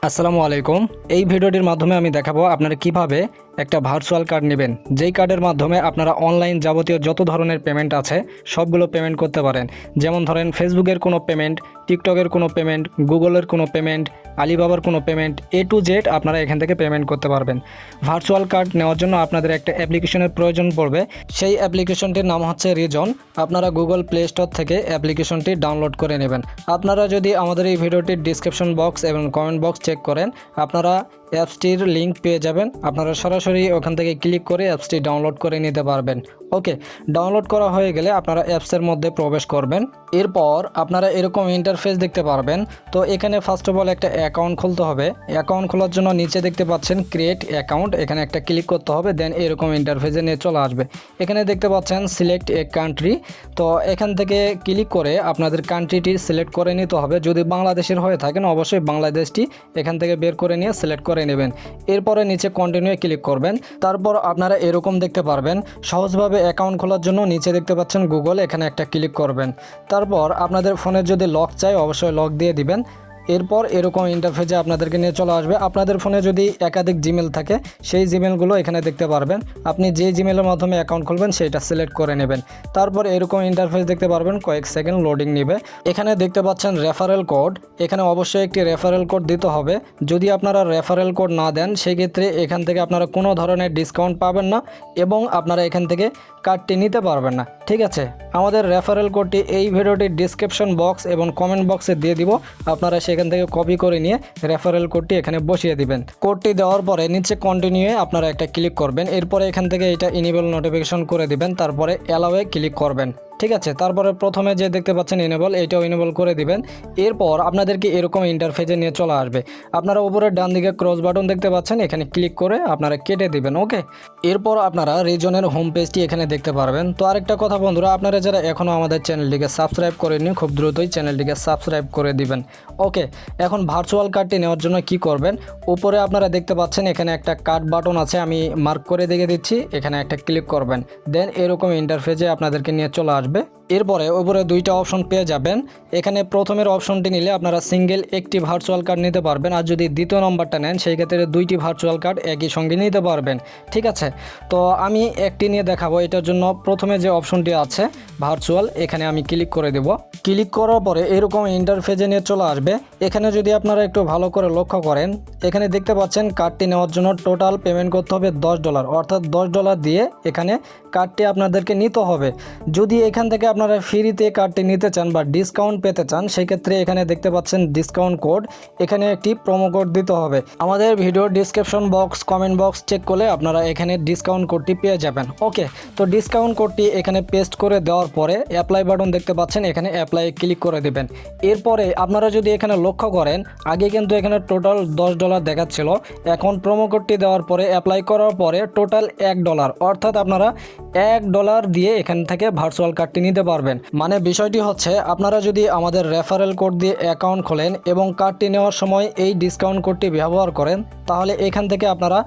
আসসালামু আলাইকুম। এই ভিডিওটির মাধ্যমে আমি দেখাবো আপনারা কিভাবে একটা ভার্চুয়াল কার্ড নেবেন, যেই কার্ডের মাধ্যমে আপনারা অনলাইন যাবতীয় যত ধরনের পেমেন্ট আছে সবগুলো পেমেন্ট করতে পারেন। যেমন ধরেন ফেসবুকের কোনো পেমেন্ট, টিকটকের কোনো পেমেন্ট, গুগলের কোনো পেমেন্ট, আলিবাবার কোনো পেমেন্ট, A to Z আপনারা এখান থেকে পেমেন্ট করতে পারবেন। ভার্চুয়াল কার্ড নেওয়ার জন্য আপনাদের একটা অ্যাপ্লিকেশনের প্রয়োজন পড়বে। সেই অ্যাপ্লিকেশনটির নাম হচ্ছে রিজন। আপনারা গুগল প্লে স্টোর থেকে অ্যাপ্লিকেশনটি ডাউনলোড করে নেবেন। আপনারা যদি আমাদের এই ভিডিওটির ডিসক্রিপশন বক্স এবং কমেন্ট বক্স চেক করেন, আপনারা অ্যাপসটির লিঙ্ক পেয়ে যাবেন। আপনারা সরাসরি ওখান থেকে ক্লিক করে অ্যাপসটি ডাউনলোড করে নিতে পারবেন। ওকে, ডাউনলোড করা হয়ে গেলে আপনারা অ্যাপসের মধ্যে প্রবেশ করবেন। এরপর আপনারা এরকম ইন্টারফেস দেখতে পারবেন। তো এখানে ফার্স্ট অফ অল একটা অ্যাকাউন্ট খুলতে হবে। অ্যাকাউন্ট খোলার জন্য নিচে দেখতে পাচ্ছেন ক্রিয়েট অ্যাকাউন্ট, এখানে একটা ক্লিক করতে হবে। দেন এরকম ইন্টারফেসে নিয়ে চলে আসবে। এখানে দেখতে পাচ্ছেন সিলেক্ট এ কান্ট্রি। তো এখান থেকে ক্লিক করে আপনাদের কান্ট্রিটি সিলেক্ট করে নিতে হবে। যদি বাংলাদেশের হয়ে থাকেন অবশ্যই বাংলাদেশটি এখান থেকে বের করে নিয়ে সিলেক্ট করে নেবেন। এরপরে নিচে কন্টিনিউ ক্লিক করবেন। তারপর আপনারা এরকম দেখতে পারবেন। সহজভাবে অ্যাকাউন্ট খোলার জন্য নিচে দেখতে পাচ্ছেন গুগল, এখানে একটা ক্লিক করবেন। তারপর আপনাদের ফোনের যদি লক চাই অবশ্যই লক দিয়ে দিবেন। এরপর এরকম ইন্টারফেসে আপনাদেরকে নিয়ে চলে আসবে। আপনাদের ফোনে যদি একাধিক জিমেল থাকে সেই জিমেলগুলো এখানে দেখতে পারবেন। আপনি যে জিমেলের মাধ্যমে অ্যাকাউন্ট খুলবেন সেটা সিলেক্ট করে নেবেন। তারপর এরকম ইন্টারফেস দেখতে পারবেন, কয়েক সেকেন্ড লোডিং নেবে। এখানে দেখতে পাচ্ছেন রেফারেল কোড, এখানে অবশ্যই একটি রেফারেল কোড দিতে হবে। যদি আপনারা রেফারেল কোড না দেন সেক্ষেত্রে এখান থেকে আপনারা কোনো ধরনের ডিসকাউন্ট পাবেন না এবং আপনারা এখান থেকে কার্ডটি নিতে পারবেন না। ঠিক আছে, আমাদের রেফারেল কোডটি এই ভিডিওটির ডিসক্রিপশন বক্স এবং কমেন্ট বক্সে দিয়ে দিব। আপনারা সেখান থেকে কপি করে নিয়ে রেফারেল কোডটি এখানে বসিয়ে দিবেন। কোডটি দেওয়ার পরে নিচে কন্টিনিউয়ে আপনারা একটা ক্লিক করবেন। এরপরে এখান থেকে এটা ইনেবল নোটিফিকেশন করে দিবেন। তারপরে অ্যালাওয়ে ক্লিক করবেন। ঠিক আছে, তারপরে প্রথমে যে দেখতে পাচ্ছেন ইনেবল, এইটাও ইনেবল করে দিবেন। এরপর আপনাদেরকে এরকম ইন্টারফেসে নিয়ে চলে আসবে। আপনারা উপরে ডান দিকে ক্রস বাটন দেখতে পাচ্ছেন, এখানে ক্লিক করে আপনারা কেটে দিবেন। ওকে, এরপর আপনারা রিজনের হোম পেজটি এখানে দেখতে পারবেন। তো আরেকটা কথা বন্ধুরা, আপনারা যারা এখনও আমাদের চ্যানেলটিকে সাবস্ক্রাইব করেননি খুব দ্রুতই চ্যানেলটিকে সাবস্ক্রাইব করে দিবেন। ওকে, এখন ভার্চুয়াল কার্ডটি নেওয়ার জন্য কি করবেন, উপরে আপনারা দেখতে পাচ্ছেন এখানে একটা কার্ড বাটন আছে, আমি মার্ক করে দেখে দিচ্ছি। এখানে একটা ক্লিক করবেন। দেন এরকম ইন্টারফেসে আপনাদেরকে নিয়ে চলে আসবে। এরপরে উপরে দুইটা অপশন পেয়ে যাবেন। এখানে প্রথমের অপশনটি নিলে আপনারা সিঙ্গেল একটি ভার্চুয়াল কার্ড নিতে পারবেন, আর যদি দ্বিতীয় নম্বরটা নেন সেই ক্ষেত্রে দুইটি ভার্চুয়াল কার্ড একই সঙ্গে নিতে পারবেন। ঠিক আছে, তো আমি একটি নিয়ে দেখাবো। এটার জন্য প্রথমে যে অপশনটি আছে ভার্চুয়াল, এখানে আমি ক্লিক করে দেব। ক্লিক করার পরে এরকম ইন্টারফেসে নিয়ে চলে আসবে। এখানে যদি আপনারা একটু ভালো করে লক্ষ্য করেন, এখানে দেখতে পাচ্ছেন কার্ডটি নেওয়ার জন্য টোটাল পেমেন্ট করতে হবে $10, অর্থাৎ $10 দিয়ে এখানে কার্ডটি আপনাদেরকে নিতে হবে। যদি এখান থেকে আপনারা ফ্রিতে কার্ডটি নিতে চান বা ডিসকাউন্ট পেতে চান সেক্ষেত্রে এখানে দেখতে পাচ্ছেন ডিসকাউন্ট কোড, এখানে একটি প্রোমো কোড দিতে হবে। আমাদের video description box comment box check করলে আপনারা এখানে ডিসকাউন্ট কোডটি পেয়ে যাবেন। ওকে, তো ডিসকাউন্ট কোডটি এখানে পেস্ট করে দেওয়ার পরে অ্যাপ্লাই বাটন দেখতে পাচ্ছেন, এখানে অ্যাপ্লাই ক্লিক করে দেবেন। এরপরে আপনারা যদি এখানে লক্ষ্য করেন, আগে কিন্তু এখানে টোটাল $10 দেখাচ্ছিল, এখন প্রোমো কোডটি দেওয়ার পরে অ্যাপ্লাই করার পরে টোটাল $1, অর্থাৎ আপনারা $1 দিয়ে এখান থেকে ভার্চুয়াল কার্ডটি নিতে পারবেন। মানে বিষয়টি হচ্ছে, আপনারা যদি আমাদের রেফারেল কোড দিয়ে অ্যাকাউন্ট খোলেন এবং কার্ডটি নেওয়ার সময় এই ডিসকাউন্ট কোডটি ব্যবহার করেন, তাহলে এখান থেকে আপনারা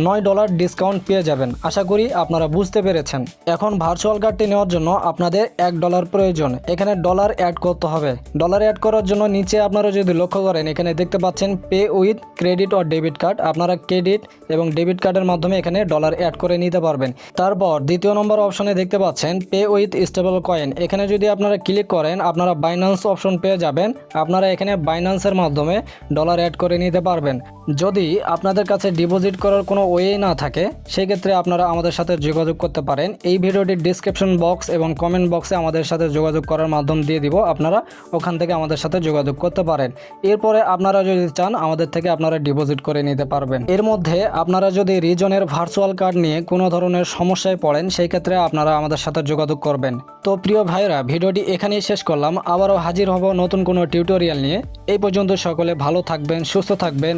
$9 ডিসকাউন্ট পেয়ে যাবেন। আশা করি আপনারা বুঝতে পেরেছেন। এখন ভার্চুয়াল কার্ডটি নেওয়ার জন্য আপনাদের $1 প্রয়োজন, এখানে ডলার অ্যাড করতে হবে। ডলার অ্যাড করার জন্য নিচে আপনারা যদি লক্ষ্য করেন, এখানে দেখতে পাচ্ছেন pay with credit or debit card. আপনারা ক্রেডিট এবং ডেবিট কার্ডের মাধ্যমে এখানে ডলার অ্যাড করে নিতে পারবেন। তারপর দ্বিতীয় নম্বর অপশনে দেখতে পাচ্ছেন পে উইথ স্টেবল কয়েন, এখানে যদি আপনারা ক্লিক করেন আপনারা বাইন্যান্স অপশন পেয়ে যাবেন। আপনারা এখানে বাইন্যান্সের মাধ্যমে ডলার অ্যাড করে নিতে পারবেন। যদি আপনাদের কাছে ডিপোজিট করার কোনো ওয়ে না থাকে সেক্ষেত্রে আপনারা আমাদের সাথে যোগাযোগ করতে পারেন। এই ভিডিওটির ডিসক্রিপশন বক্স এবং কমেন্ট বক্সে আমাদের সাথে যোগাযোগ করার মাধ্যম দিয়ে দিব, আপনারা ওখান থেকে আমাদের সাথে যোগাযোগ করতে পারেন। এরপরে আপনারা যদি চান আমাদের থেকে আপনারা ডিপোজিট করে নিতে পারবেন। এর মধ্যে আপনারা যদি রিজনের ভার্চুয়াল কার্ড নিয়ে কোনো ধরনের সমস্যায় পড়েন সেই ক্ষেত্রে আপনারা আমাদের সাথে যোগাযোগ করবেন। তো প্রিয় ভাইরা, ভিডিওটি এখানেই শেষ করলাম। আবারও হাজির হব নতুন কোনো টিউটোরিয়াল নিয়ে। এই পর্যন্ত সকলে ভালো থাকবেন, সুস্থ থাকবেন।